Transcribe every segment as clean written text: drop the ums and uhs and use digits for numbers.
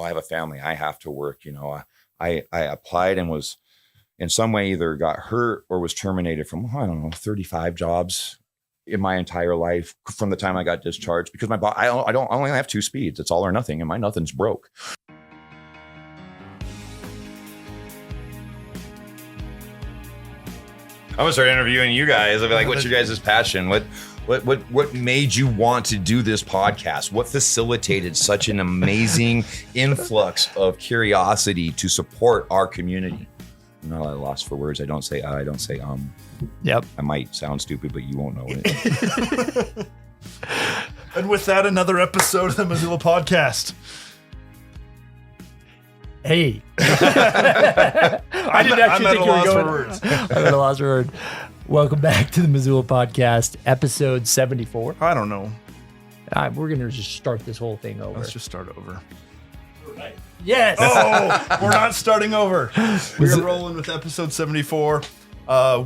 I have a family. I have to work. I applied and was in some way either got hurt or was terminated from, I don't know, 35 jobs in my entire life from the time I got discharged, because I only have 2 speeds. It's all or nothing, and my nothing's broke. I'm gonna start interviewing you guys. I'll be like, what's your guys' passion? What made you want to do this podcast? What facilitated such an amazing influx of curiosity to support our community? I'm not at a loss for words. I don't say Yep. I might sound stupid, but you won't know it. And with that, another episode of the Missoula podcast. Hey. I didn't actually think you were going. Words. I'm at a loss for words. Welcome back to the Missoula podcast, episode 74. I don't know. We're going to just start this whole thing over. Let's just start over. Yes. Oh, we're not starting over. We're rolling with episode 74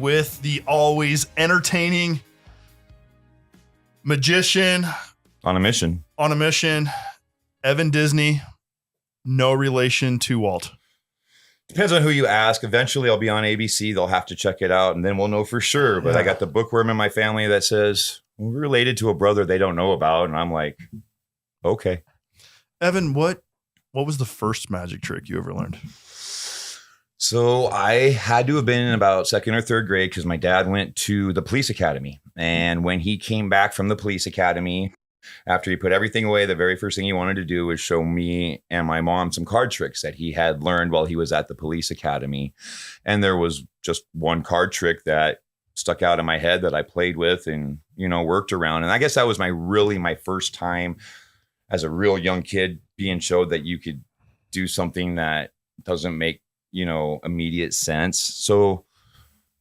with the always entertaining magician On a mission. Evan Disney. No relation to Walt. Depends on who you ask. Eventually I'll be on ABC. They'll have to check it out and then we'll know for sure. But I got the bookworm in my family that says we're related to a brother they don't know about. And I'm like, okay. Evan, what was the first magic trick you ever learned? So I had to have been in about 2nd or 3rd grade because my dad went to the police academy. And when he came back from the police academy, after he put everything away, the very first thing he wanted to do was show me and my mom some card tricks that he had learned while he was at the police academy. And there was just one card trick that stuck out in my head that I played with and, worked around. And I guess that was my first time as a real young kid being showed that you could do something that doesn't make, immediate sense. So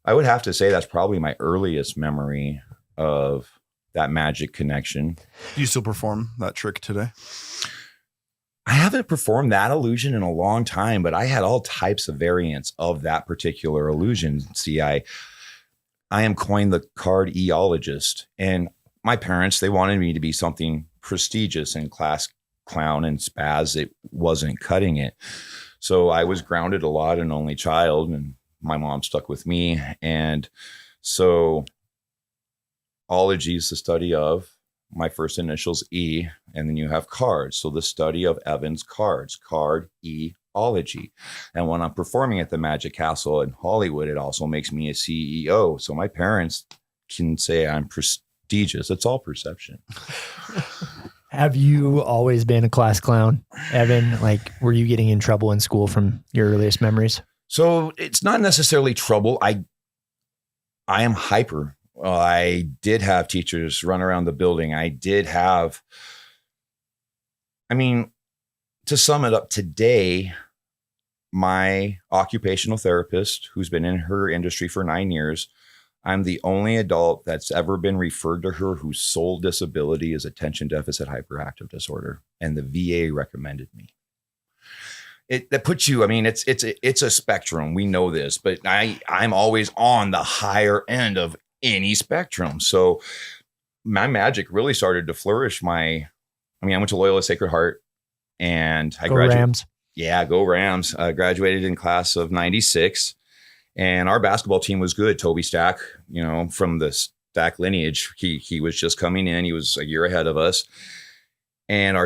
I would have to say that's probably my earliest memory of that magic connection. Do you still perform that trick today? I haven't performed that illusion in a long time, but I had all types of variants of that particular illusion. See, I am coined the card eologist, and my parents, they wanted me to be something prestigious in class clown and spaz. It wasn't cutting it. So I was grounded a lot, an only child, and my mom stuck with me. And so ology is the study of my first initials E, and then you have cards. So the study of Evan's cards, card E-ology. And when I'm performing at the Magic Castle in Hollywood, it also makes me a CEO. So my parents can say I'm prestigious. It's all perception. Have you always been a class clown, Evan? Like, were you getting in trouble in school from your earliest memories? So it's not necessarily trouble. I am hyper. I did have teachers run around the building. I did have, to sum it up today, my occupational therapist, who's been in her industry for 9 years, I'm the only adult that's ever been referred to her whose sole disability is attention deficit hyperactive disorder. And the VA recommended me. That puts you, it's a spectrum. We know this, but I'm always on the higher end of any spectrum. So my magic really started to flourish. I went to Loyola Sacred Heart and I graduated. Rams. Yeah, go Rams. Graduated in class of 96. And our basketball team was good. Toby Stack, from the Stack lineage, he was just coming in. He was a year ahead of us. And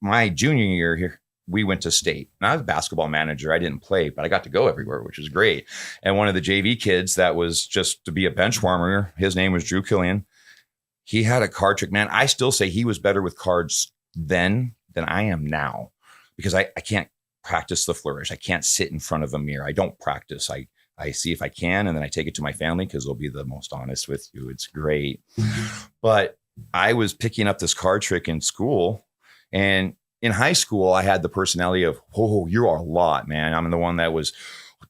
my junior year here, we went to state. And I was a basketball manager. I didn't play, but I got to go everywhere, which was great. And one of the JV kids that was just to be a bench warmer, his name was Drew Killian. He had a card trick. Man, I still say he was better with cards then than I am now because I can't practice the flourish. I can't sit in front of a mirror. I don't practice. I see if I can, and then I take it to my family because they'll be the most honest with you. It's great. But I was picking up this card trick in school, and in high school, I had the personality of, oh, you are a lot, man. I'm the one that was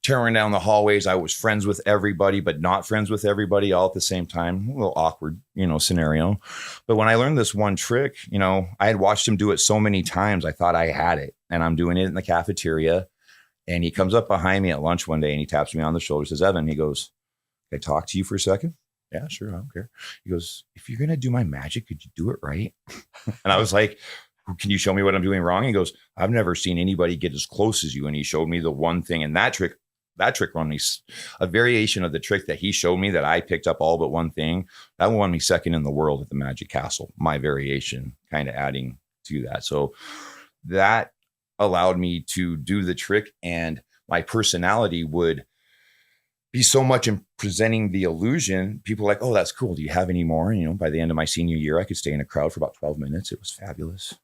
tearing down the hallways. I was friends with everybody, but not friends with everybody all at the same time. A little awkward, scenario. But when I learned this one trick, I had watched him do it so many times. I thought I had it, and I'm doing it in the cafeteria. And he comes up behind me at lunch one day and he taps me on the shoulder, says, Evan, he goes, can I talk to you for a second? Yeah, sure. I don't care. He goes, if you're going to do my magic, could you do it right? And I was like, can you show me what I'm doing wrong? He goes, I've never seen anybody get as close as you. And he showed me the one thing, and that trick won me a variation of the trick that he showed me that I picked up all but one thing. That won me second in the world at the Magic Castle, my variation kind of adding to that. So that allowed me to do the trick, and my personality would be so much in presenting the illusion. People were like, oh, that's cool. Do you have any more? You know, by the end of my senior year, I could stay in a crowd for about 12 minutes. It was fabulous.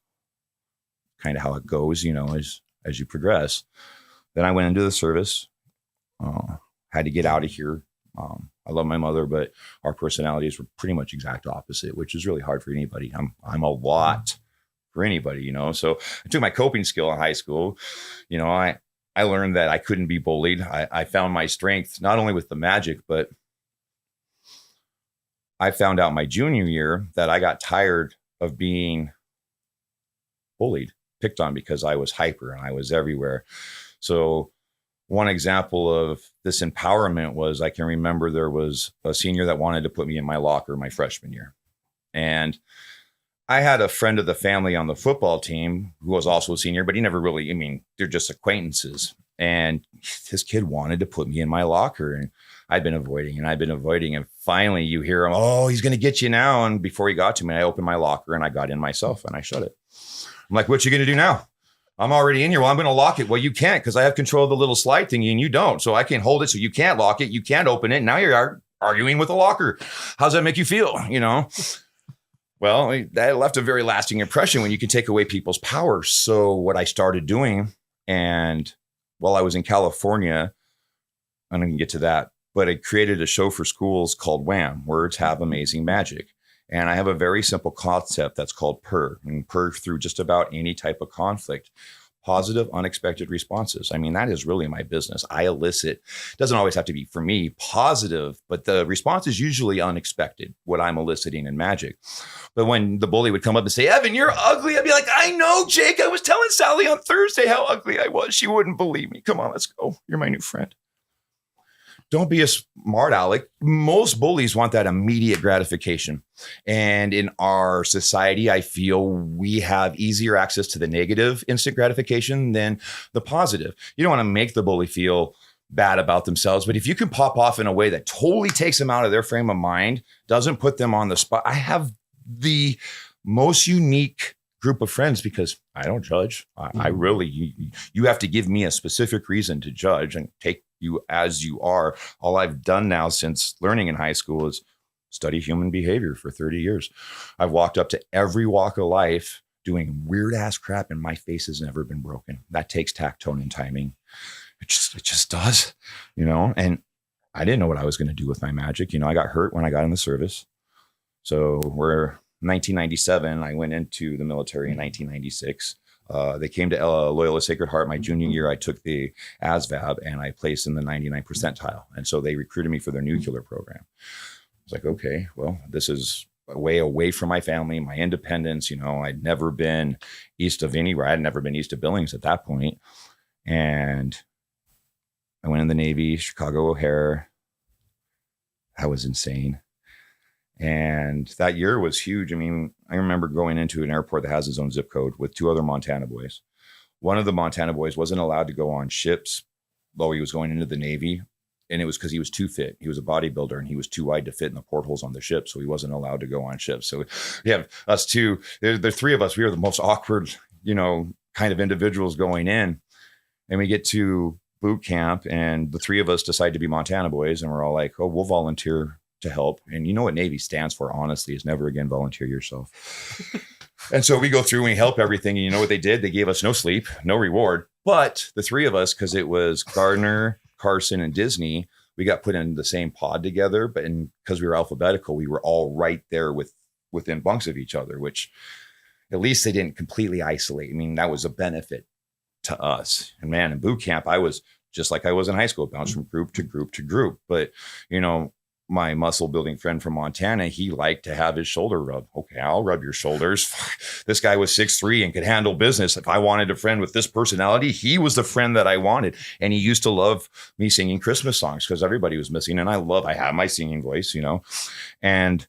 Kind of how it goes, you know, as you progress. Then I went into the service, had to get out of here. I love my mother, but our personalities were pretty much exact opposite, which is really hard for anybody. I'm a lot for anybody, you know? So I took my coping skill in high school. You know, I learned that I couldn't be bullied. I found my strength, not only with the magic, but I found out my junior year that I got tired of being bullied, picked on, because I was hyper and I was everywhere. So one example of this empowerment was, I can remember there was a senior that wanted to put me in my locker my freshman year. And I had a friend of the family on the football team who was also a senior, but he never really, I mean, they're just acquaintances. And this kid wanted to put me in my locker, and I'd been avoiding. And finally you hear him, oh, he's going to get you now. And before he got to me, I opened my locker and I got in myself and I shut it. I'm like, what you going to do now? I'm already in here. Well, I'm going to lock it. Well, you can't, because I have control of the little slide thingy and you don't. So I can hold it. So you can't lock it. You can't open it. Now you're arguing with the locker. How's that make you feel? You know? Well, that left a very lasting impression when you can take away people's power. So what I started doing, and while I was in California, I'm going to get to that, but I created a show for schools called WHAM, Words Have Amazing Magic. And I have a very simple concept that's called PUR, and PUR through just about any type of conflict. Positive, unexpected responses. I mean, that is really my business. I elicit, doesn't always have to be for me, positive, but the response is usually unexpected, what I'm eliciting in magic. But when the bully would come up and say, Evan, you're ugly, I'd be like, I know, Jake. I was telling Sally on Thursday how ugly I was. She wouldn't believe me. Come on, let's go. You're my new friend. Don't be a smart aleck. Most bullies want that immediate gratification. And in our society, I feel we have easier access to the negative instant gratification than the positive. You don't want to make the bully feel bad about themselves, but if you can pop off in a way that totally takes them out of their frame of mind, doesn't put them on the spot. I have the most unique group of friends because I don't judge. I really, you have to give me a specific reason to judge and take you as you are. All I've done now since learning in high school is study human behavior for 30 years. I've walked up to every walk of life doing weird ass crap, and my face has never been broken. That takes tact, tone, and timing. It just does, you know. And I didn't know what I was going to do with my magic. You know, I got hurt when I got in the service. So we're 1997. I went into the military in 1996. They came to Loyola Sacred Heart my junior year. I took the ASVAB and I placed in the 99 percentile. And so they recruited me for their nuclear program. I was like, okay, well, this is way away from my family, my independence. You know, I'd never been east of anywhere. I'd never been east of Billings at that point. And I went in the Navy, Chicago O'Hare. That was insane. And that year was huge. I mean, I remember going into an airport that has its own zip code with two other Montana boys. One of the Montana boys wasn't allowed to go on ships while he was going into the Navy. And it was because he was too fit. He was a bodybuilder and he was too wide to fit in the portholes on the ship. So he wasn't allowed to go on ships. So we have us two, the three of us, we are the most awkward, you know, kind of individuals going in. And we get to boot camp and the three of us decide to be Montana boys. And we're all like, oh, we'll volunteer to help. And you know what Navy stands for, honestly, is never again volunteer yourself. And so we go through and we help everything. And you know what they did? They gave us no sleep, no reward. But the three of us, because it was Gardner, Carson, and Disney, we got put in the same pod together. But because we were alphabetical, we were all right there within bunks of each other, which at least they didn't completely isolate. I mean, that was a benefit to us. And man, in boot camp, I was just like I was in high school, bounced from group to group to group. But, you know, my muscle building friend from Montana, he liked to have his shoulder rubbed. Okay, I'll rub your shoulders. This guy was 6'3" and could handle business. If I wanted a friend with this personality, he was the friend that I wanted. And he used to love me singing Christmas songs because everybody was missing. And I have my singing voice, you know. And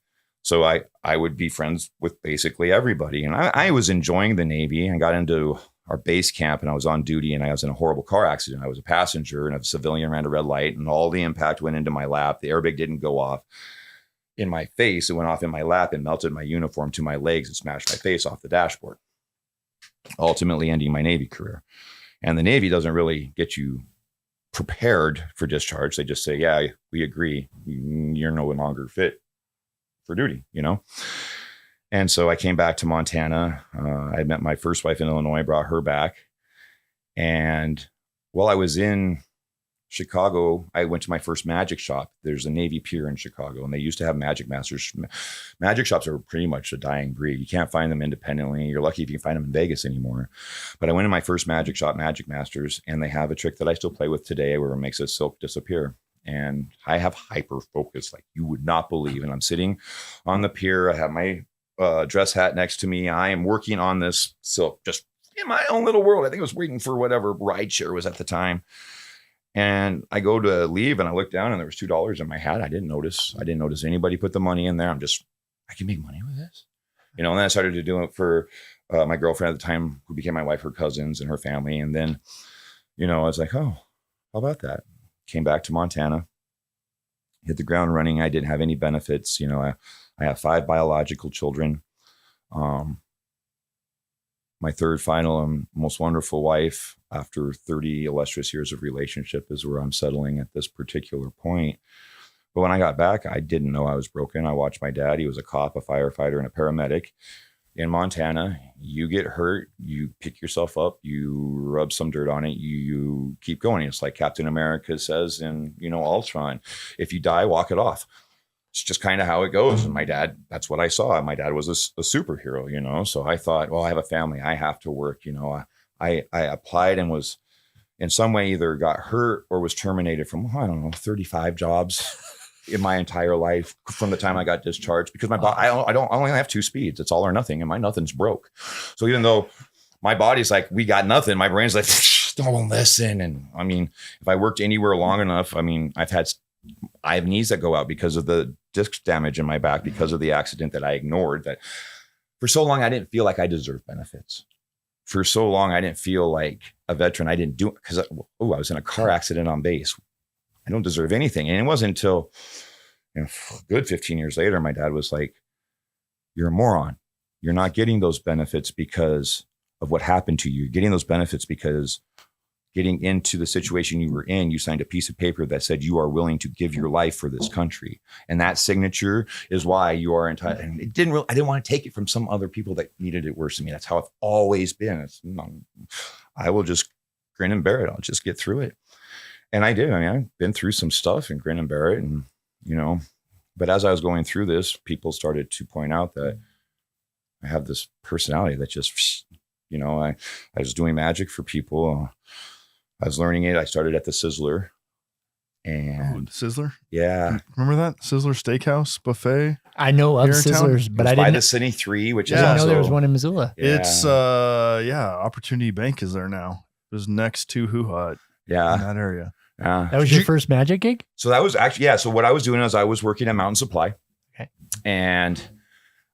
So I would be friends with basically everybody. And I was enjoying the Navy and got into our base camp, and I was on duty, and I was in a horrible car accident. I was a passenger, and a civilian ran a red light, and all the impact went into my lap. The airbag didn't go off in my face. It went off in my lap and melted my uniform to my legs and smashed my face off the dashboard, ultimately ending my Navy career. And the Navy doesn't really get you prepared for discharge. They just say, yeah, we agree. You're no longer fit for duty, you know? And so I came back to Montana. I met my first wife in Illinois, brought her back. And while I was in Chicago, I went to my first magic shop. There's a Navy pier in Chicago, and they used to have magic masters. Magic shops are pretty much a dying breed. You can't find them independently. You're lucky if you can find them in Vegas anymore. But I went to my first magic shop, Magic Masters, and they have a trick that I still play with today where it makes a silk disappear. And I have hyper focus like you would not believe. And I'm sitting on the pier. I have my dress hat next to me. I am working on this silk just in my own little world. I think I was waiting for whatever ride share was at the time. And I go to leave and I look down and there was $2 in my hat. I didn't notice anybody put the money in there. I can make money with this, you know. And then I started to do it for my girlfriend at the time, who became my wife, her cousins and her family. And then, you know, I was like, oh, how about that? Came back to Montana, hit the ground running. I didn't have any benefits. You know, I have 5 biological children. My third, final, and most wonderful wife, after 30 illustrious years of relationship, is where I'm settling at this particular point. But when I got back, I didn't know I was broken. I watched my dad. He was a cop, a firefighter, and a paramedic in Montana. You get hurt, you pick yourself up, you rub some dirt on it, you keep going. It's like Captain America says in, you know, Ultron, if you die, walk it off. It's just kind of how it goes. And my dad, that's what I saw. My dad was a superhero, you know? So I thought, well, I have a family. I have to work, you know? I applied and was in some way either got hurt or was terminated from, I don't know, 35 jobs in my entire life from the time I got discharged, because my body, I only have 2 speeds. It's all or nothing. And my nothing's broke. So even though my body's like, we got nothing, my brain's like, don't listen. And I mean, if I worked anywhere long enough, I mean, I have knees that go out because of the disc damage in my back, because of the accident that I ignored. That for so long, I didn't feel like I deserved benefits. For so long, I didn't feel like a veteran. I didn't do it because I was in a car accident on base. I don't deserve anything. And it wasn't until, you know, a good 15 years later, my dad was like, you're a moron. You're not getting those benefits because of what happened to you. You're getting those benefits because getting into the situation you were in, you signed a piece of paper that said you are willing to give your life for this country. And that signature is why you are entitled. And I didn't want to take it from some other people that needed it worse than me. That's how I've always been. I will just grin and bear it. I'll just get through it. And I did. I mean, I've been through some stuff and grin and bear it. And, you know, but as I was going through this, people started to point out that I have this personality that just, you know, I was doing magic for people. I was learning it. I started at the Sizzler. And Sizzler? Yeah. Remember that? Sizzler Steakhouse Buffet? I know of Sizzlers, but I didn't by the Cine 3, which is I also, know there was one in Missoula. Yeah. It's Opportunity Bank is there now. It was next to Hoo Ha in that area. That was your first magic gig? So that was actually, so what I was doing is I was working at Mountain Supply. Okay. And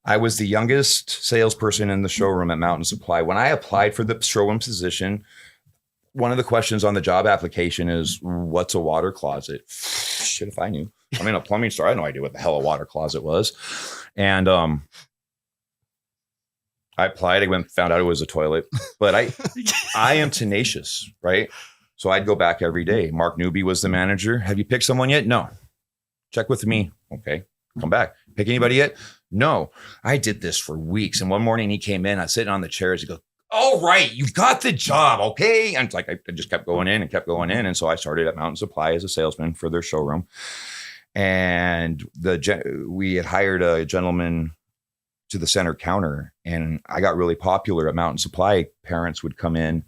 I was the youngest salesperson in the showroom at Mountain Supply. When I applied for the showroom position, one of the questions on the job application is, what's a water closet? Shit, if I knew. I'm in a plumbing store. I had no idea what the hell a water closet was. And I applied. I found out it was a toilet. But I am tenacious, right? So I'd go back every day. Mark Newby was the manager. Have you picked someone yet? No. Check with me. Okay. Come back. Pick anybody yet? No. I did this for weeks. And one morning he came in. I was sitting on the chairs. He goes, all right, you've got the job, okay? And it's like I just kept going in and kept going in. And so I started at Mountain Supply as a salesman for their showroom. And we had hired a gentleman to the center counter. And I got really popular at Mountain Supply. Parents would come in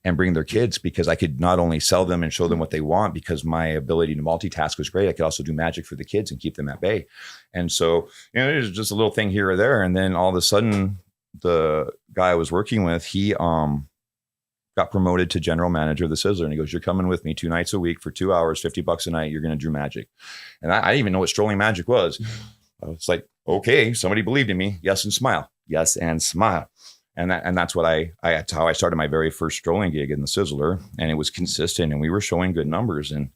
and bring their kids because I could not only sell them and show them what they want, because my ability to multitask was great. I could also do magic for the kids and keep them at bay. And so, you know, it was just a little thing here or there. And then all of a sudden, the guy I was working with, he got promoted to general manager of the Sizzler. And he goes, you're coming with me 2 nights a week for 2 hours, $50 a night. You're going to do magic. And I didn't even know what strolling magic was. It's like okay, somebody believed in me. Yes, and smile. Yes, and smile. And that's what that's how I started my very first strolling gig in the Sizzler. And it was consistent and we were showing good numbers. And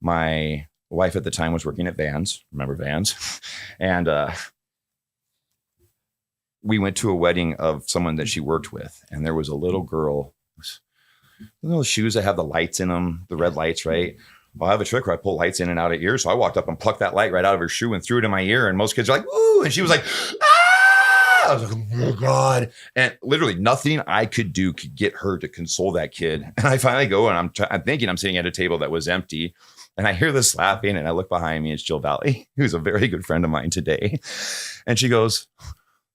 my wife at the time was working at Vans. Remember Vans? And we went to a wedding of someone that she worked with. And there was a little girl, those shoes that have the lights in them, the red lights, right? Well, I have a trick where I pull lights in and out of ears. So I walked up and plucked that light right out of her shoe and threw it in my ear. And most kids are like, ooh. And she was like, ah! I was like, oh God. And literally nothing I could do could get her to console that kid. And I finally go and I'm thinking I'm sitting at a table that was empty. And I hear this laughing and I look behind me. It's Jill Valley, who's a very good friend of mine today. And she goes,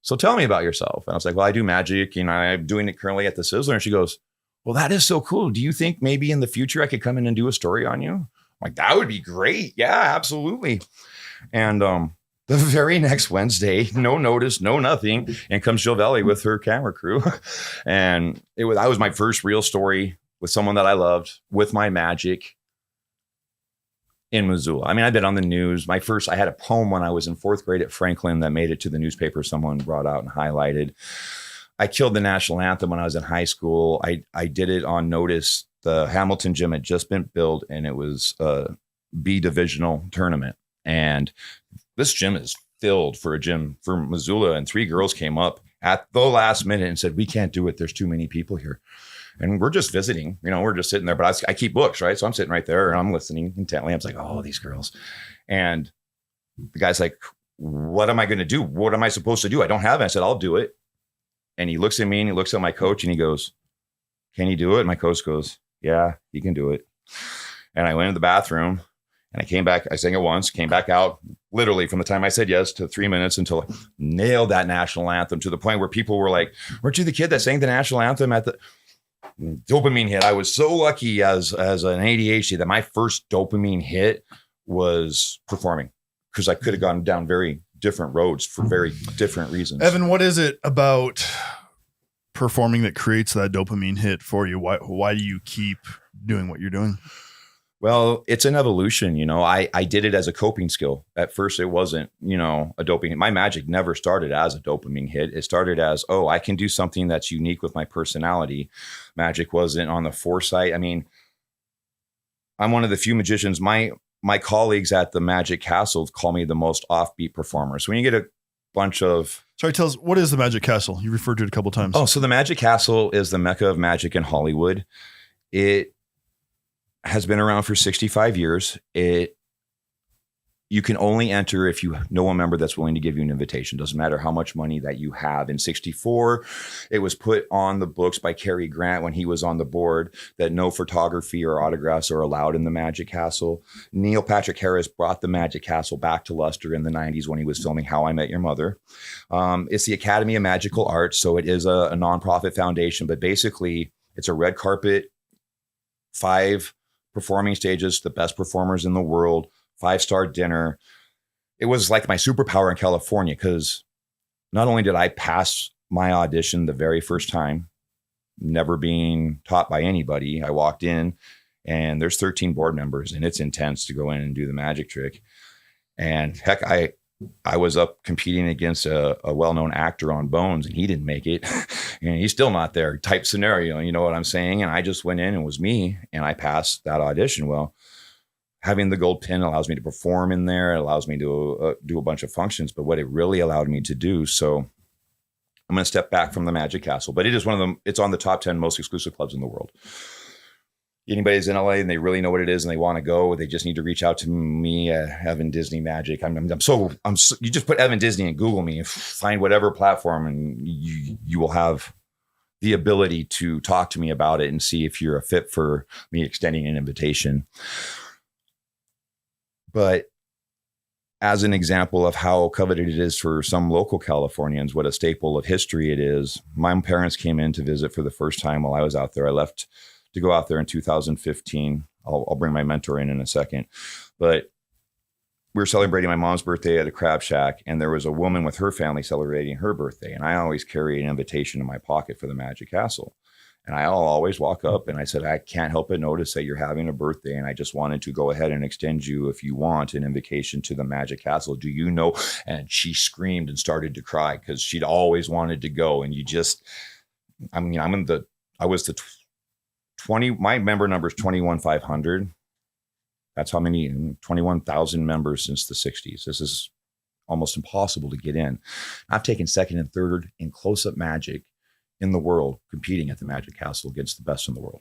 so tell me about yourself. And I was like, well, I do magic and I'm doing it currently at the Sizzler. And she goes, well, that is so cool. Do you think maybe in the future I could come in and do a story on you? I'm like, that would be great. Yeah, absolutely. And the very next Wednesday, no notice, no nothing, and comes Jill Valley with her camera crew. And that was my first real story with someone that I loved with my magic in Missoula. I mean, I've been on the news. I had a poem when I was in 4th grade at Franklin that made it to the newspaper. Someone brought out and highlighted. I killed the national anthem when I was in high school. I did it on notice. The Hamilton gym had just been built and it was a B divisional tournament. And this gym is filled for a gym for Missoula. And 3 girls came up at the last minute and said, we can't do it. There's too many people here. And we're just visiting, we're just sitting there, but I keep books, right? So I'm sitting right there and I'm listening intently. I was like, oh, these girls. And the guy's like, what am I going to do? What am I supposed to do? I don't have it. I said, I'll do it. And he looks at me and he looks at my coach and he goes, can you do it? And my coach goes, yeah, you can do it. And I went in the bathroom and I came back. I sang it once, came back out literally from the time I said yes to 3 minutes until I nailed that national anthem to the point where people were like, weren't you the kid that sang the national anthem at the dopamine hit? I was so lucky as an ADHD that my first dopamine hit was performing because I could have gone down very different roads for very different reasons. Evan, what is it about performing that creates that dopamine hit for you? Why do you keep doing what you're doing? Well, it's an evolution. I did it as a coping skill. At first, it wasn't, a dopamine. My magic never started as a dopamine hit. It started as, oh, I can do something that's unique with my personality. Magic wasn't on the foresight. I mean, I'm one of the few magicians. My colleagues at the Magic Castle call me the most offbeat performer. So when you get a bunch of... Sorry, tell us, what is the Magic Castle? You referred to it a couple of times. Oh, so the Magic Castle is the mecca of magic in Hollywood. It has been around for 65 years. You can only enter if you know a member that's willing to give you an invitation. Doesn't matter how much money that you have. In 64, it was put on the books by Cary Grant when he was on the board that no photography or autographs are allowed in the Magic Castle. Neil Patrick Harris brought the Magic Castle back to luster in the 90s when he was filming How I Met Your Mother. It's the Academy of Magical Arts, so it is a nonprofit foundation, but basically it's a red carpet, 5 performing stages, the best performers in the world, 5-star dinner. It was like my superpower in California because not only did I pass my audition the very first time, never being taught by anybody, I walked in and there's 13 board members and it's intense to go in and do the magic trick. And heck, I was up competing against a well-known actor on Bones and he didn't make it and he's still not there type scenario. You know what I'm saying? And I just went in and it was me and I passed that audition. Well, having the gold pin allows me to perform in there. It allows me to do a bunch of functions, but what it really allowed me to do. So I'm going to step back from the Magic Castle, but it is one of them. It's on the top 10 most exclusive clubs in the world. Anybody's in LA and they really know what it is and they want to go, they just need to reach out to me, Evan Disney Magic. I'm so you just put Evan Disney and Google me and find whatever platform and you will have the ability to talk to me about it and see if you're a fit for me extending an invitation. But as an example of how coveted it is for some local Californians, what a staple of history it is, my parents came in to visit for the first time while I was out there. I left to go out there in 2015. I'll bring my mentor in a second. But we were celebrating my mom's birthday at a crab shack, and there was a woman with her family celebrating her birthday. And I always carry an invitation in my pocket for the Magic Castle. And I'll always walk up and I said, I can't help but notice that you're having a birthday. And I just wanted to go ahead and extend you, if you want, an invocation to the Magic Castle. Do you know? And she screamed and started to cry because she'd always wanted to go. And I was the 20, my member number is 21,500. That's how many, 21,000 members since the 60s. This is almost impossible to get in. I've taken second and third in close-up magic in the world, competing at the Magic Castle against the best in the world.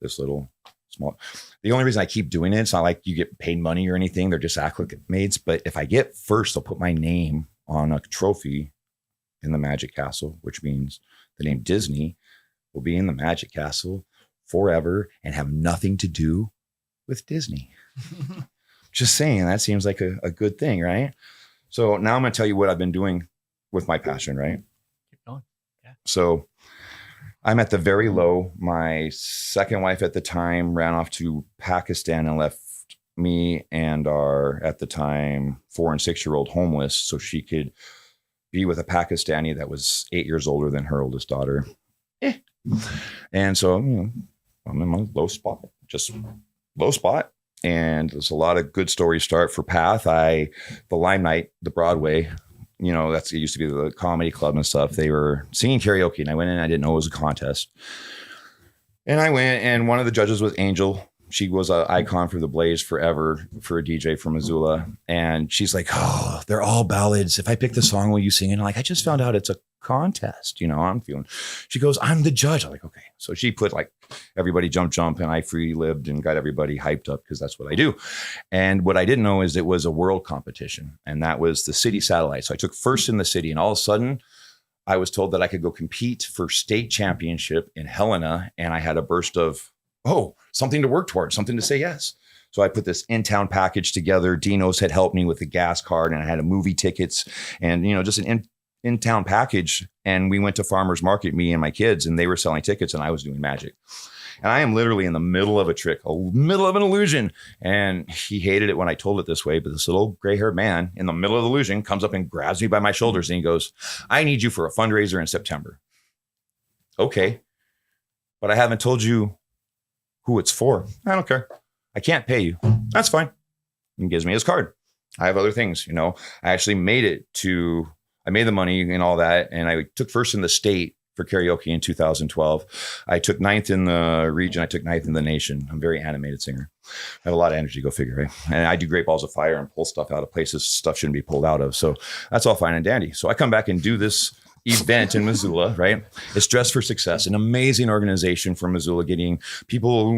This little small. The only reason I keep doing it, it's not like you get paid money or anything. They're just acclimates. But if I get first, they'll put my name on a trophy in the Magic Castle, which means the name Disney will be in the Magic Castle forever and have nothing to do with Disney. Just saying, that seems like a good thing, right? So now I'm going to tell you what I've been doing with my passion, right? Keep going. Yeah. So I'm at the very low. My second wife at the time ran off to Pakistan and left me and our, at the time, 4 and 6-year-old homeless so she could be with a Pakistani that was 8 years older than her oldest daughter. And so, I'm in my low spot, just low spot. And there's a lot of good stories start for Path. The Limelight, the Broadway, it used to be the comedy club and stuff. They were singing karaoke and I went in, I didn't know it was a contest. And I went and one of the judges was Angel. She was an icon for the Blaze forever for a DJ from Missoula. And she's like, oh, they're all ballads. If I pick the song, will you sing it? And I'm like, I just found out it's a contest. I'm feeling, she goes, I'm the judge. I'm like, okay. So she put like everybody jump, and I free lived and got everybody hyped up because that's what I do. And what I didn't know is it was a world competition. And that was the city satellite. So I took first in the city and all of a sudden I was told that I could go compete for state championship in Helena. And I had a burst of, something to work towards, something to say yes. So I put this in-town package together. Dino's had helped me with the gas card and I had a movie tickets and, just an in-town package. And we went to farmer's market, me and my kids, and they were selling tickets and I was doing magic. And I am literally in the middle of a trick, middle of an illusion. And he hated it when I told it this way, but this little gray-haired man in the middle of the illusion comes up and grabs me by my shoulders and he goes, I need you for a fundraiser in September. Okay. But I haven't told you who it's for. I don't care. I can't pay you. That's fine. He gives me his card. I have other things, I actually I made the money and all that. And I took first in the state for karaoke in 2012. I took 9th in the region. I took 9th in the nation. I'm a very animated singer. I have a lot of energy, go figure, right? And I do Great Balls of Fire and pull stuff out of places stuff shouldn't be pulled out of. So that's all fine and dandy. So I come back and do this event in Missoula, right? It's Dress for Success, an amazing organization from Missoula, getting people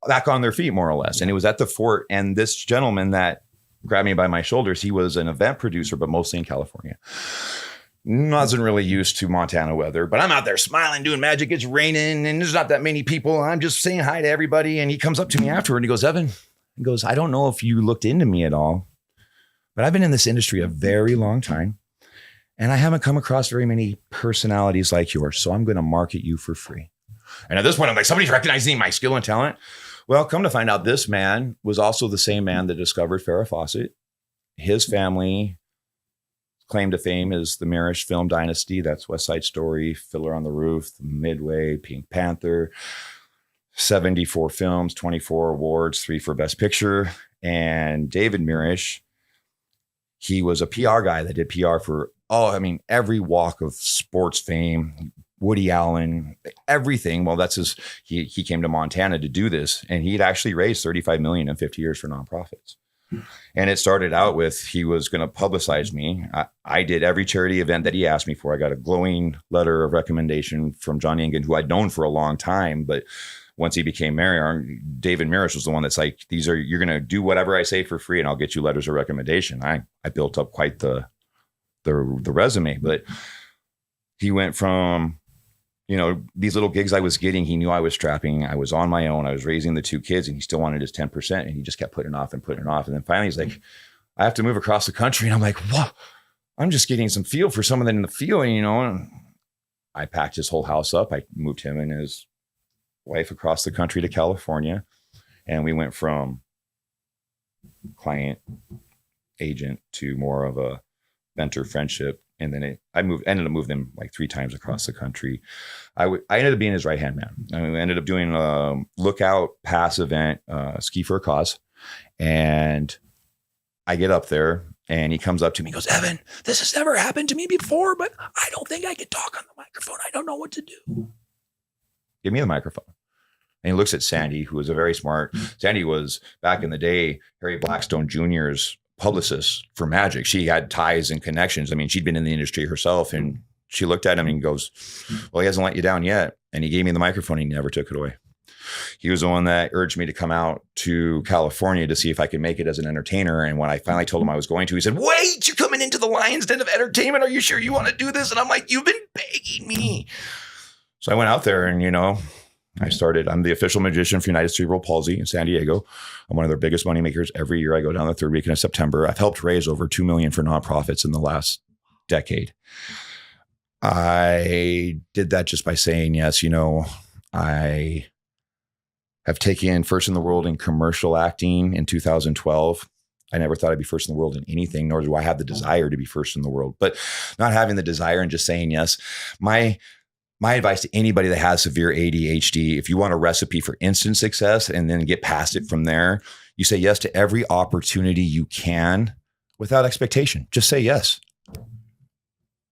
back on their feet, more or less. And it was at the fort. And this gentleman that grabbed me by my shoulders, he was an event producer, but mostly in California. Wasn't really used to Montana weather, but I'm out there smiling, doing magic. It's raining and there's not that many people. I'm just saying hi to everybody. And he comes up to me afterward and he goes, Evan, I don't know if you looked into me at all, but I've been in this industry a very long time. And I haven't come across very many personalities like yours. So I'm going to market you for free. And at this point, I'm like, somebody's recognizing my skill and talent. Well, come to find out, this man was also the same man that discovered Farrah Fawcett. His family claim to fame is the Mirish film dynasty. That's West Side Story, Fiddler on the Roof, Midway, Pink Panther, 74 films, 24 awards, 3 for Best Picture. And David Mirish, he was a PR guy that did PR for every walk of sports fame, Woody Allen, everything. Well, that's he came to Montana to do this, and he'd actually raised $35 million in 50 years for nonprofits. And it started out with, he was going to publicize me. I did every charity event that he asked me for. I got a glowing letter of recommendation from John Ingen, who I'd known for a long time, but once he became mayor, David Mirish was the one that's like, you're going to do whatever I say for free and I'll get you letters of recommendation. I built up quite the resume, but he went from, these little gigs I was getting, he knew I was strapping. I was on my own. I was raising the 2 kids and he still wanted his 10%. And he just kept putting it off and putting it off. And then finally he's like, I have to move across the country. And I'm like, what? I'm just getting some feel for someone in the field, and I packed his whole house up. I moved him and his wife across the country to California. And we went from client agent to more of a mentor friendship And then ended up moving him like 3 times across the country. I ended up being his right-hand man. I ended up doing a lookout pass event, Ski for a Cause. And I get up there and he comes up to me and goes, Evan, this has never happened to me before, but I don't think I can talk on the microphone. I don't know what to do. Give me the microphone. And he looks at Sandy, who was a very smart. Sandy was, back in the day, Harry Blackstone Jr.'s publicist for Magic. She had ties and connections. I mean, she'd been in the industry herself, and she looked at him and goes, well, he hasn't let you down yet. And he gave me the microphone. He never took it away. He was the one that urged me to come out to California to see if I could make it as an entertainer. And when I finally told him I was going to, he said, wait, you're coming into the Lion's Den of Entertainment. Are you sure you want to do this? And I'm like, you've been begging me. So I went out there and, I'm the official magician for United Cerebral Palsy in San Diego. I'm one of their biggest money makers. Every year I go down the 3rd weekend of September. I've helped raise over $2 million for nonprofits in the last decade. I did that just by saying yes. I have taken first in the world in commercial acting in 2012. I never thought I'd be first in the world in anything, nor do I have the desire to be first in the world. But not having the desire and just saying yes, my advice to anybody that has severe ADHD, if you want a recipe for instant success and then get past it from there, you say yes to every opportunity you can without expectation. Just say yes.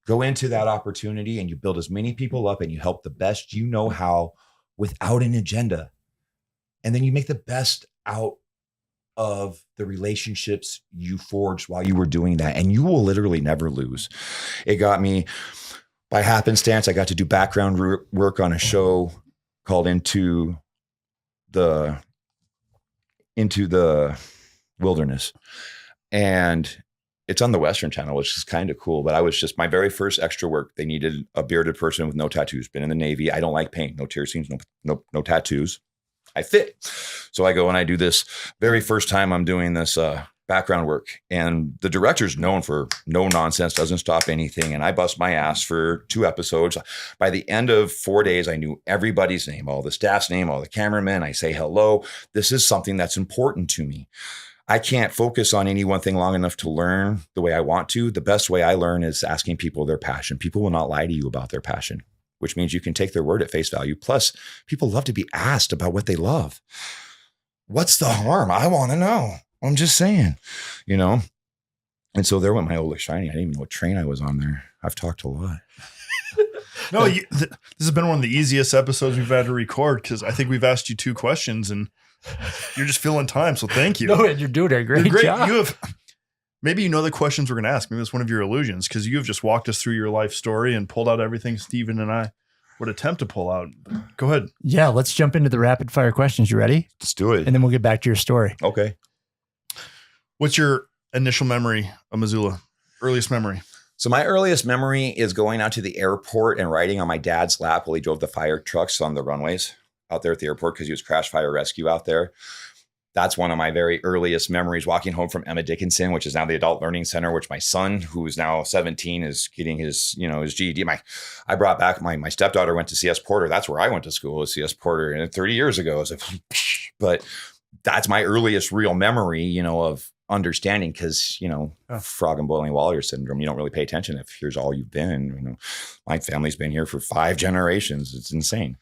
Go into that opportunity and you build as many people up and you help the best you know how without an agenda. And then you make the best out of the relationships you forged while you were doing that. And you will literally never lose. It got me, by happenstance, I got to do background work on a show called Into the Wilderness. And it's on the Western Channel, which is kind of cool. But I was just, my very first extra work, they needed a bearded person with no tattoos. Been in the Navy. I don't like paint. No tear seams, no tattoos. I fit. So I go and I do this very first time I'm doing this background work. And the director's known for no nonsense, doesn't stop anything. And I bust my ass for 2 episodes. By the end of 4 days, I knew everybody's name, all the staff's name, all the cameramen. I say hello. This is something that's important to me. I can't focus on any one thing long enough to learn the way I want to. The best way I learn is asking people their passion. People will not lie to you about their passion, which means you can take their word at face value. Plus, people love to be asked about what they love. What's the harm? I want to know. I'm just saying, And so there went my old shiny. I didn't even know what train I was on there. I've talked a lot. No, this has been one of the easiest episodes we've had to record because I think we've asked you 2 questions and you're just filling time. So thank you. No, you're doing a great job. Maybe the questions we're going to ask. Maybe it's one of your illusions because you have just walked us through your life story and pulled out everything Steven and I would attempt to pull out. Go ahead. Yeah, let's jump into the rapid fire questions. You ready? Let's do it. And then we'll get back to your story. Okay. What's your initial memory of Missoula? Earliest memory? So my earliest memory is going out to the airport and riding on my dad's lap while he drove the fire trucks on the runways out there at the airport because he was crash fire rescue out there. That's one of my very earliest memories, walking home from Emma Dickinson, which is now the Adult Learning Center, which my son, who is now 17, is getting his GED. I brought back my stepdaughter went to CS Porter. That's where I went to school, was CS Porter, and 30 years ago. I was like, but that's my earliest real memory, of understanding because, frog and boiling water syndrome, you don't really pay attention if here's all you've been. My family's been here for 5 generations. It's insane.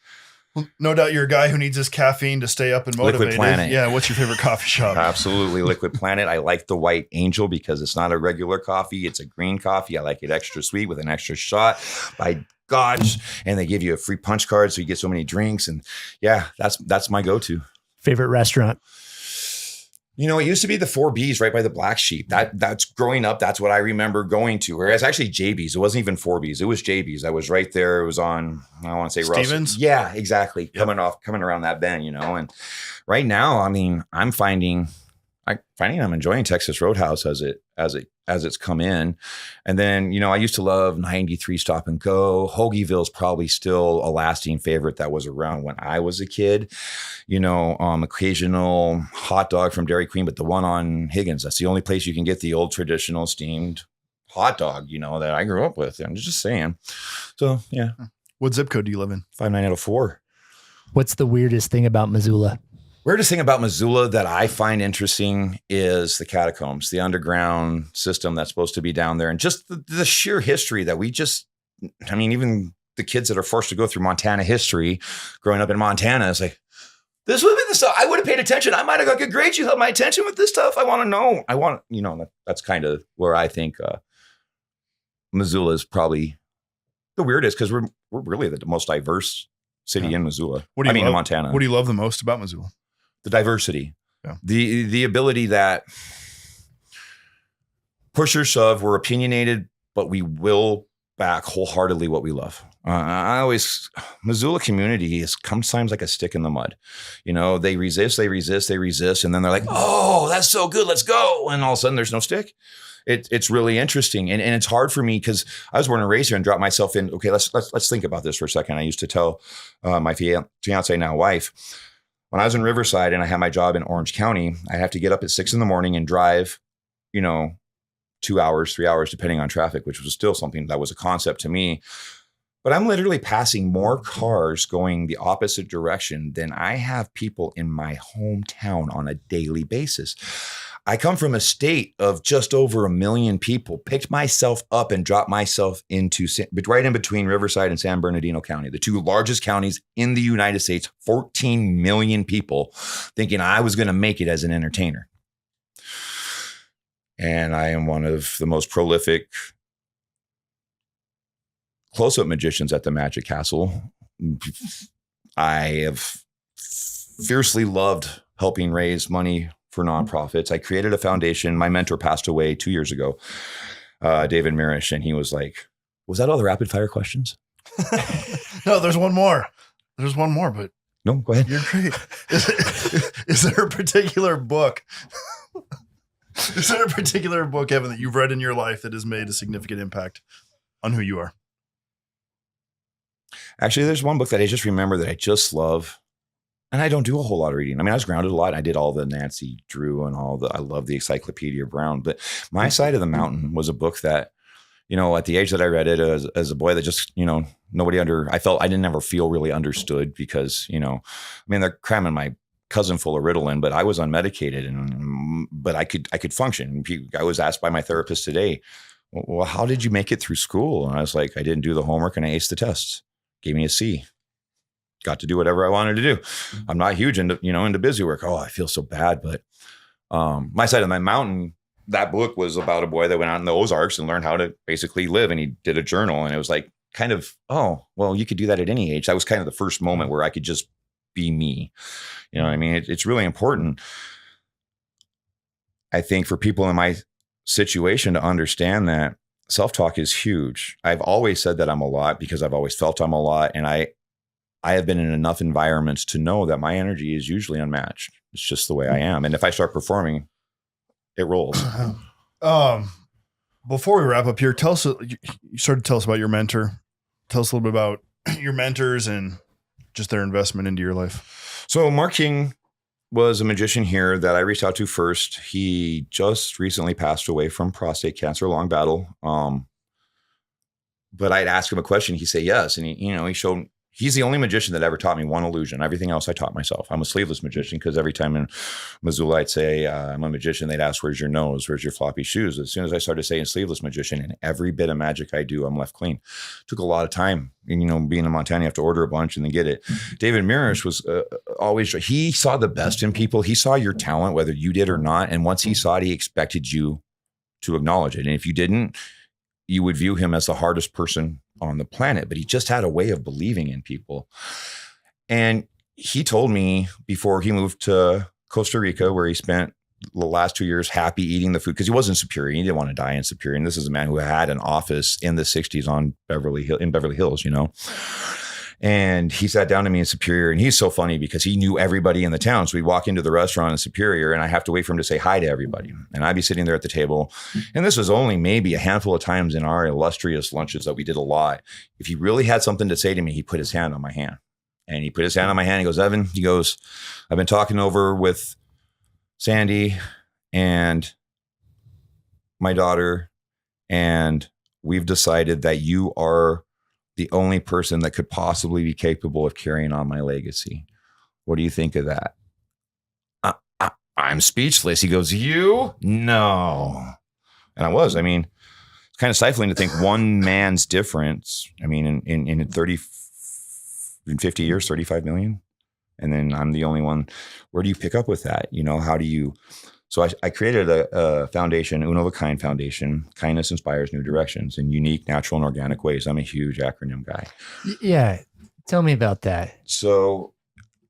Well, no doubt you're a guy who needs his caffeine to stay up and motivated. Liquid Planet. Yeah. What's your favorite coffee shop? Absolutely. Liquid Planet. I like the White Angel because it's not a regular coffee. It's a green coffee. I like it extra sweet with an extra shot. By gosh. And they give you a free punch card. So you get so many drinks. And yeah, that's my go-to. Favorite restaurant? It used to be the 4Bs right by the Black Sheep. That's growing up. That's what I remember going to. Whereas actually JB's. It wasn't even 4Bs. It was JB's. I was right there. It was on, I want to say Stevens. Russell. Yeah, exactly. Yep. Coming around that bend, And right now, I'm finding I'm enjoying Texas Roadhouse as it's come in. And then, I used to love 93 Stop and Go. Hoagieville's probably still a lasting favorite that was around when I was a kid. Occasional hot dog from Dairy Queen, but the one on Higgins, that's the only place you can get the old traditional steamed hot dog, that I grew up with. I'm just saying. So, yeah. What zip code do you live in? 59804. What's the weirdest thing about Missoula? Weirdest thing about Missoula that I find interesting is the catacombs, the underground system that's supposed to be down there, and just the sheer history that even the kids that are forced to go through Montana history growing up in Montana, it's like, this would have been the stuff I would have paid attention. I might have got good grades. You held my attention with this stuff. I want to know. That's kind of where I think Missoula is probably the weirdest, because we're really the most diverse city in Missoula. In Montana. What do you love the most about Missoula? The diversity, yeah. The ability that push or shove, we're opinionated, but we will back wholeheartedly what we love. Missoula community is sometimes like a stick in the mud. They resist, and then they're like, oh, that's so good, let's go. And all of a sudden there's no stick. It's really interesting. And it's hard for me because I was born and raised here and dropped myself in. Okay, let's think about this for a second. I used to tell my fiance, now wife, when I was in Riverside and I had my job in Orange County, I have to get up at 6 a.m. and drive, 2 hours, 3 hours, depending on traffic, which was still something that was a concept to me. But I'm literally passing more cars going the opposite direction than I have people in my hometown on a daily basis. I come from a state of just over 1 million people, picked myself up and dropped myself into right in between Riverside and San Bernardino County, the two largest counties in the United States, 14 million people, thinking I was going to make it as an entertainer. And I am one of the most prolific close-up magicians at the Magic Castle. I have fiercely loved helping raise money for nonprofits. I created a foundation. My mentor passed away 2 years ago, David Mirish, and he was like, was that all the rapid fire questions? No, there's one more. But no, go ahead. You're great. Is there a particular book? Is there a particular book, Evan, that you've read in your life that has made a significant impact on who you are? Actually, there's one book that I just remember that I just love. And I don't do a whole lot of reading. I was grounded a lot. I did all the Nancy Drew and I love the Encyclopedia Brown. But My Side of the Mountain was a book that, at the age that I read it as a boy that just, I didn't ever feel really understood because, they're cramming my cousin full of Ritalin, but I was unmedicated but I could function. I was asked by my therapist today, well, how did you make it through school? And I was like, I didn't do the homework and I aced the tests. Gave me a C. Got to do whatever I wanted to do. I'm not huge into busy work. Oh, I feel so bad. But My Side of the Mountain, that book was about a boy that went out in the Ozarks and learned how to basically live. And he did a journal. And it was like kind of, oh, well, you could do that at any age. That was kind of the first moment where I could just be me. It's really important, I think, for people in my situation to understand that self-talk is huge. I've always said that I'm a lot because I've always felt I'm a lot. And I have been in enough environments to know that my energy is usually unmatched. It's just the way I am. And if I start performing, it rolls. Before we wrap up here, you started to tell us about your mentor. Tell us a little bit about your mentors and just their investment into your life. So Mark King was a magician here that I reached out to first. He just recently passed away from prostate cancer, long battle. But I'd ask him a question. He'd say yes. And he showed, he's the only magician that ever taught me one illusion. Everything else I taught myself. I'm a sleeveless magician because every time in Missoula I'd say I'm a magician, they'd ask, where's your nose? Where's your floppy shoes? As soon as I started saying sleeveless magician, and every bit of magic I do, I'm left clean. Took a lot of time. And, being in Montana, you have to order a bunch and then get it. David Mirish was always, he saw the best in people. He saw your talent, whether you did or not. And once he saw it, he expected you to acknowledge it. And if you didn't, you would view him as the hardest person on the planet, but he just had a way of believing in people. And he told me before he moved to Costa Rica, where he spent the last 2 years happy eating the food, because he was in Superior. He didn't want to die in Superior. And this is a man who had an office in the 60s in Beverly Hills, And he sat down to me in Superior, and he's so funny because he knew everybody in the town. So we'd walk into the restaurant in Superior, and I have to wait for him to say hi to everybody. And I'd be sitting there at the table. And this was only maybe a handful of times in our illustrious lunches that we did a lot. If he really had something to say to me, he put his hand on my hand. And he put his hand on my hand. He goes, Evan, I've been talking over with Sandy and my daughter, and we've decided that you are the only person that could possibly be capable of carrying on my legacy. What do you think of that? I'm speechless. He goes, you? No. And I was. I mean, it's kind of stifling to think one man's difference. I mean, in 50 years, 35 million. And then I'm the only one. Where do you pick up with that? You know, how do you? So I created a foundation, Uno of a Kind Foundation. Kindness inspires new directions in unique, natural, and organic ways. I'm a huge acronym guy. Yeah. Tell me about that. So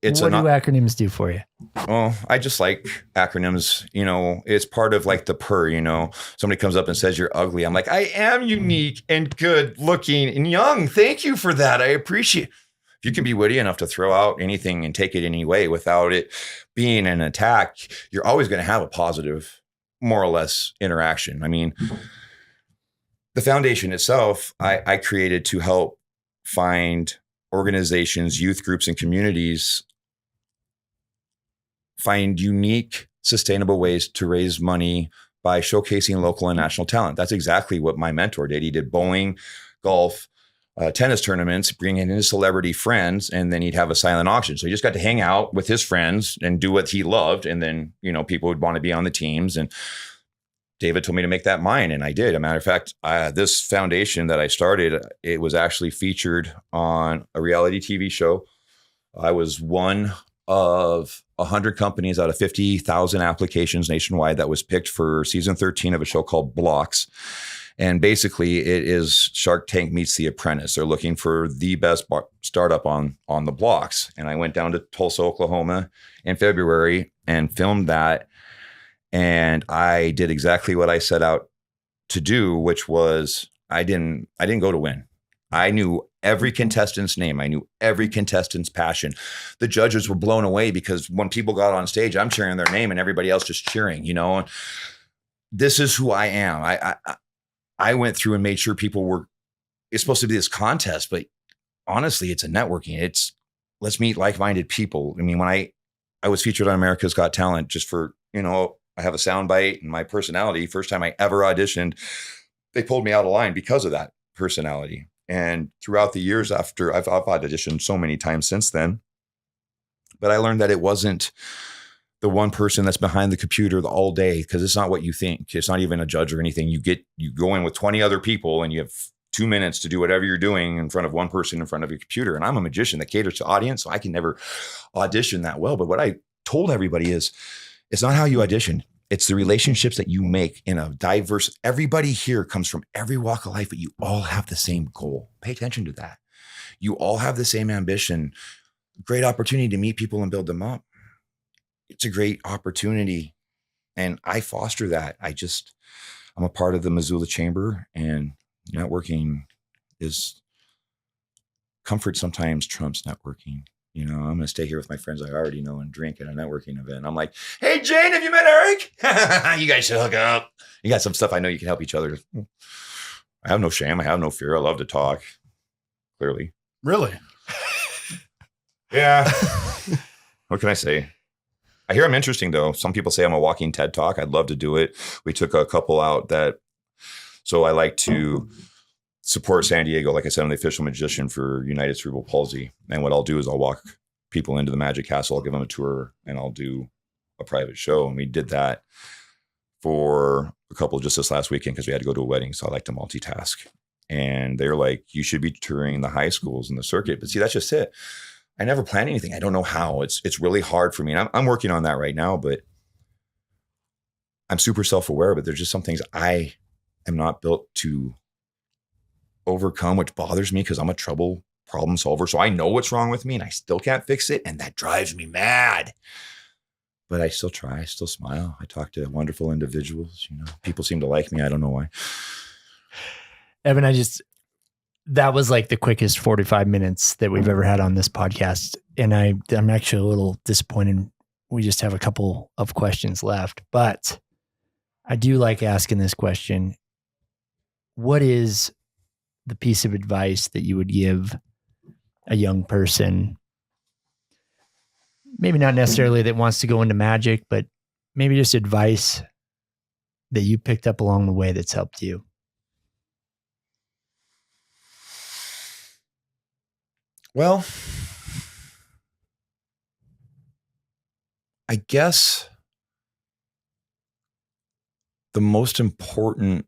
what do acronyms do for you? Well, I just like acronyms. You know, it's part of like the purr, you know, somebody comes up and says you're ugly. I'm like, I am unique and good looking and young. Thank you for that. I appreciate. If you can be witty enough to throw out anything and take it any way without it being an attack, you're always going to have a positive, more or less interaction. I mean, the foundation itself, I created to help find organizations, youth groups, and communities find unique, sustainable ways to raise money by showcasing local and national talent. That's exactly what my mentor did. He did bowling, golf, tennis tournaments, bringing in his celebrity friends, and then he'd have a silent auction. So he just got to hang out with his friends and do what he loved. And then, you know, people would want to be on the teams. And David told me to make that mine. And I did. As a matter of fact, this foundation that I started, it was actually featured on a reality TV show. I was one of 100 companies out of 50,000 applications nationwide that was picked for season 13 of a show called Blocks. And basically it is Shark Tank meets The Apprentice. They're looking for the best startup on the blocks. And I went down to Tulsa, Oklahoma in February and filmed that. And I did exactly what I set out to do, which was I didn't go to win. I knew every contestant's name. I knew every contestant's passion. The judges were blown away because when people got on stage, I'm cheering their name and everybody else just cheering, you know. And this is who I am. I went through and made sure people were, it's supposed to be this contest, but honestly, it's a networking. It's let's meet like-minded people. I mean, when I was featured on America's Got Talent just for, you know, I have a soundbite and my personality. First time I ever auditioned, they pulled me out of line because of that personality. And throughout the years after, I've auditioned so many times since then, but I learned that it wasn't the one person that's behind the computer all day, because it's not what you think. It's not even a judge or anything. You go in with 20 other people and you have 2 minutes to do whatever you're doing in front of one person in front of your computer. And I'm a magician that caters to audience, so I can never audition that well. But what I told everybody is, it's not how you audition. It's the relationships that you make in a diverse, everybody here comes from every walk of life, but you all have the same goal. Pay attention to that. You all have the same ambition. Great opportunity to meet people and build them up. It's a great opportunity. And I foster that. I'm a part of the Missoula Chamber, and networking is comfort sometimes trumps networking. You know, I'm going to stay here with my friends I already know and drink at a networking event. I'm like, hey, Jane, have you met Eric? You guys should hook up. You got some stuff I know you can help each other. I have no shame. I have no fear. I love to talk. Clearly. Really? Yeah. What can I say? I hear I'm interesting, though. Some people say I'm a walking TED Talk. I'd love to do it. We took a couple out so I like to support San Diego. Like I said, I'm the official magician for United Cerebral Palsy. And what I'll do is I'll walk people into the Magic Castle. I'll give them a tour and I'll do a private show. And we did that for a couple just this last weekend because we had to go to a wedding. So I like to multitask. And they're like, you should be touring the high schools in the circuit. But see, that's just it. I never plan anything. I don't know how. It's really hard for me. And I'm working on that right now, but I'm super self-aware. But there's just some things I am not built to overcome, which bothers me because I'm a problem solver. So I know what's wrong with me and I still can't fix it. And that drives me mad. But I still try. I still smile. I talk to wonderful individuals. You know, people seem to like me. I don't know why. Evan, that was like the quickest 45 minutes that we've ever had on this podcast. And I'm actually a little disappointed. We just have a couple of questions left, but I do like asking this question. What is the piece of advice that you would give a young person, maybe not necessarily that wants to go into magic, but maybe just advice that you picked up along the way that's helped you? Well, I guess the most important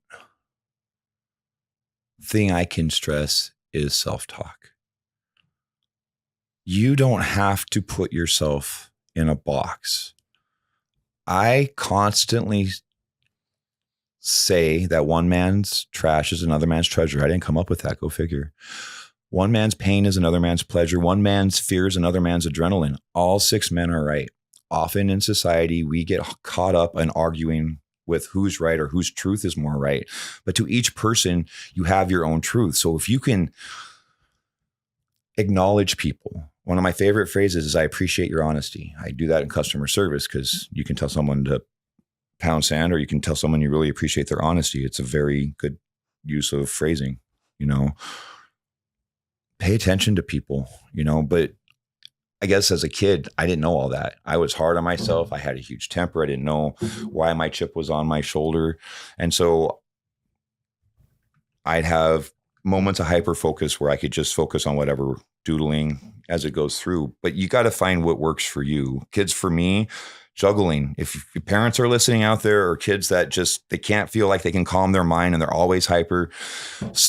thing I can stress is self-talk. You don't have to put yourself in a box. I constantly say that one man's trash is another man's treasure. I didn't come up with that. Go figure. One man's pain is another man's pleasure. One man's fear is another man's adrenaline. All 6 men are right. Often in society, we get caught up in arguing with who's right or whose truth is more right. But to each person, you have your own truth. So if you can acknowledge people, one of my favorite phrases is, I appreciate your honesty. I do that in customer service because you can tell someone to pound sand, or you can tell someone you really appreciate their honesty. It's a very good use of phrasing, pay attention to people, but I guess as a kid, I didn't know all that. I was hard on myself. I had a huge temper. I didn't know why my chip was on my shoulder. And so I'd have moments of hyper focus where I could just focus on whatever doodling as it goes through. But you got to find what works for you. Kids, for me, juggling. If your parents are listening out there, or kids that they can't feel like they can calm their mind and they're always hyper,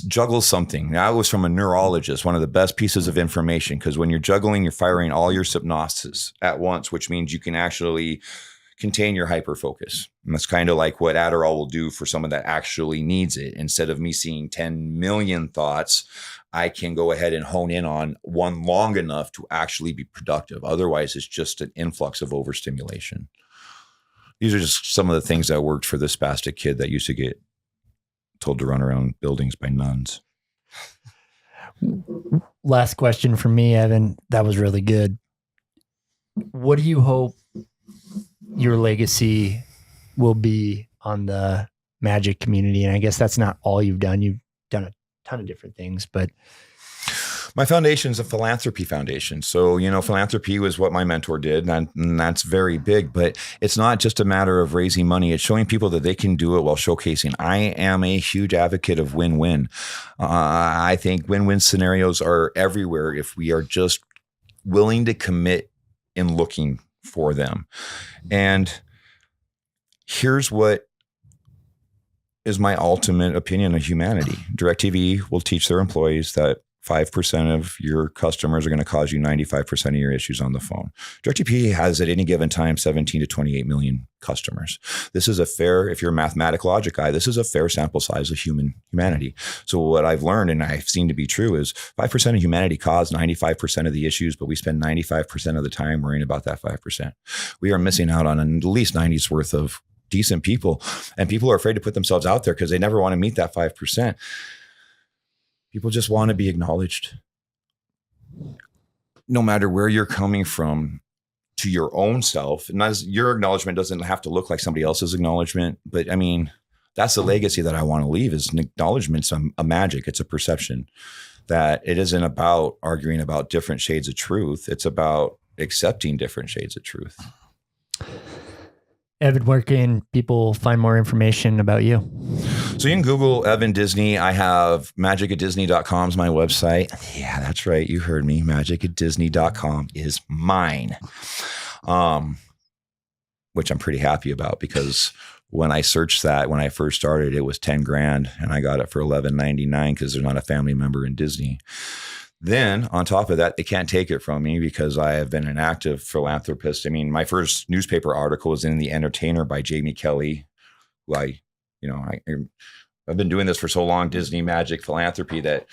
juggle something. That was from a neurologist, one of the best pieces of information, because when you're juggling, you're firing all your synapses at once, which means you can actually contain your hyper focus. And that's kind of like what Adderall will do for someone that actually needs it. Instead of me seeing 10 million thoughts, I can go ahead and hone in on one long enough to actually be productive. Otherwise, it's just an influx of overstimulation. These are just some of the things that worked for this spastic kid that used to get told to run around buildings by nuns. Last question from me, Evan. That was really good. What do you hope your legacy will be on the magic community? And I guess that's not all you've done. You've done a ton of different things, but my foundation is a philanthropy foundation. So, philanthropy was what my mentor did, and that's very big, but it's not just a matter of raising money. It's showing people that they can do it while showcasing. I am a huge advocate of win-win. I think win-win scenarios are everywhere if we are just willing to commit in looking for them. And here's what is my ultimate opinion of humanity. DirecTV will teach their employees that 5% of your customers are going to cause you 95% of your issues on the phone. DirecTV has at any given time 17 to 28 million customers. This is a fair, if you're a mathematical logic guy, this is a fair sample size of humanity. So what I've learned, and I've seen to be true, is 5% of humanity cause 95% of the issues, but we spend 95% of the time worrying about that 5%. We are missing out on at least 90's worth of decent people, and people are afraid to put themselves out there because they never want to meet that 5%. People just want to be acknowledged. No matter where you're coming from, to your own self, and your acknowledgement doesn't have to look like somebody else's acknowledgement, but I mean, that's the legacy that I want to leave, is an acknowledgement. It's a magic. It's a perception that it isn't about arguing about different shades of truth. It's about accepting different shades of truth. Evan, where can people find more information about you? So you can Google Evan Disney. I have magicatdisney.com is my website. Yeah, that's right. You heard me. Magicatdisney.com is mine. Which I'm pretty happy about, because when I searched that, when I first started, it was 10 grand and I got it for $11.99 because there's not a family member in Disney. Then on top of that, they can't take it from me because I have been an active philanthropist. I mean, my first newspaper article was in The Entertainer by Jamie Kelly, who I've been doing this for so long, Disney, magic, philanthropy, that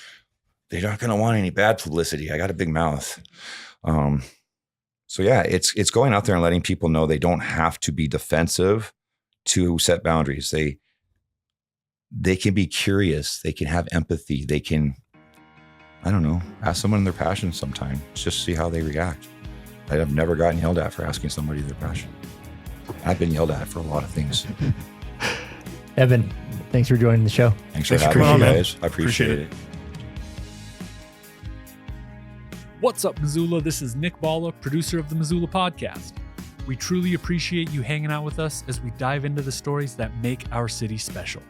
they're not going to want any bad publicity. I got a big mouth. So yeah, it's going out there and letting people know they don't have to be defensive to set boundaries. They can be curious. They can have empathy. They can, I don't know, ask someone their passion sometime. Just see how they react. I've never gotten yelled at for asking somebody their passion. I've been yelled at for a lot of things. Evan, thanks for joining the show. Thanks for having me, guys. I appreciate it. What's up, Missoula? This is Nick Balla, producer of the Missoula podcast. We truly appreciate you hanging out with us as we dive into the stories that make our city special.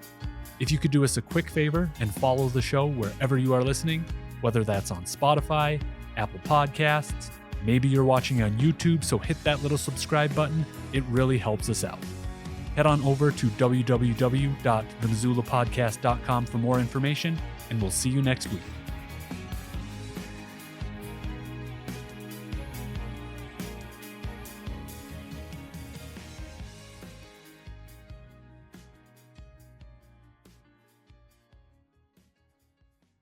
If you could do us a quick favor and follow the show wherever you are listening, whether that's on Spotify, Apple Podcasts, maybe you're watching on YouTube, so hit that little subscribe button. It really helps us out. Head on over to www.themissoulapodcast.com for more information, and we'll see you next week.